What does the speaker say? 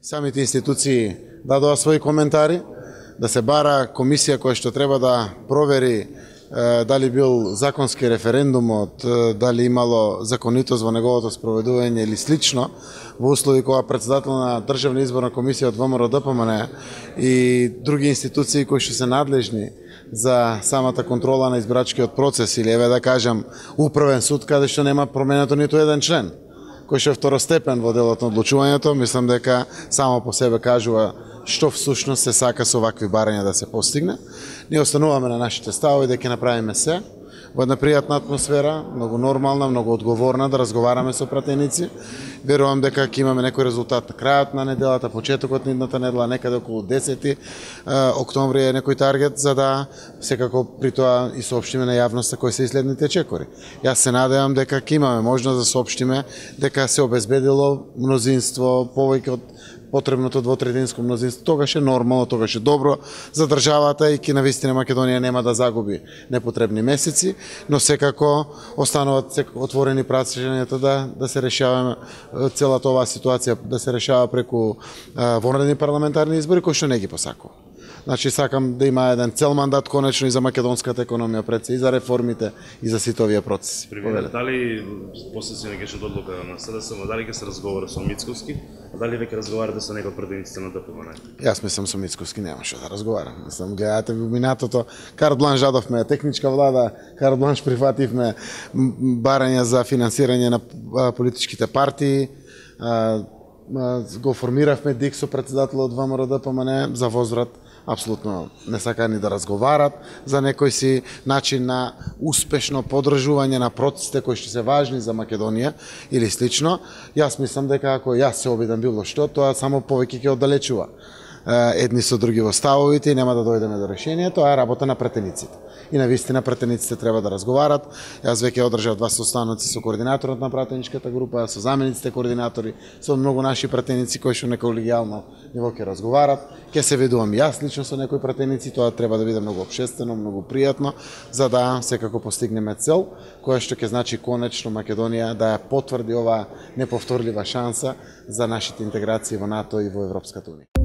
Самите институции дадоа своји коментари, да се бара комисија која што треба да провери дали бил законски референдумот, дали имало законитост во неговото спроведување или слично, во услови кога председател на Државна изборна комисија од ВМРО ДПМН и други институции кои што се надлежни за самата контрола на избирачкиот процес или еве да кажам управен суд каде што нема променето ниту еден член кој што е второстепен во делот на одлучувањето, мислам дека само по себе кажува што всушност се сака со вакви барања да се постигне. Ние остануваме на нашите ставови дека ќе направиме се во една пријатна атмосфера, многу нормална, многу одговорна, да разговараме со пратеници. Верувам дека ќе имаме некој резултат на крајот на неделата, почетокот на идната недела, некаде околу 10 октомври е некој таргет, за да секако при тоа и соопштиме на јавноста кои се следните чекори. Јас се надевам дека ќе имаме можност да соопштиме дека се обезбедило мнозинство повеќе од потребното двотретинско мнозинство. Тогаш е нормално, тогаш е добро за државата и ки навистина Македонија нема да загуби непотребни месеци, но секако остануваат отворени прашањата да се решава целата оваа ситуација, да се решава преку вонредни парламентарни избори кои што не ги посакува. Значи сакам да има еден цел мандат конечно и за македонската економија пред се, и за реформите и за сите овие процеси. Дали после се некоја одлука на СДСМ, дали ќе се разговара со Мицковски, а дали веќе разговарате со некој од пратениците на ДПМН? Јас мислам со Мицковски нема што да разговарам. Мислам, гледате во минатото, карт бланш дадовме, техничка влада, карт бланш прифативме барања за финансирање на политичките партии, го формиравме ДИК со председател од ВМРО ДПМН за возврат. Апсолутно не сака ни да разговарат за некој си начин на успешно подржување на процесите кои што се важни за Македонија или слично. Јас мислам дека ако јас се обидам било што, тоа само повеќе ќе оддалечува едни со други во ставовите и нема да дојдеме до решение. Тоа е работа на пратениците. И навистина пратениците треба да разговарат. Јас веќе одржав 2 состаноци со координаторот на пратеничката група, со замениците координатори, со многу наши пратеници кои што на колегијално ниво ќе разговарат. Ќе се ведувам јас лично со некои пратеници, тоа треба да биде многу општествено, многу пријатно, за да секако постигнеме цел, која што ќе значи конечно Македонија да ја потврди оваа неповторлива шанса за нашите интеграции во НАТО и во Европската унија.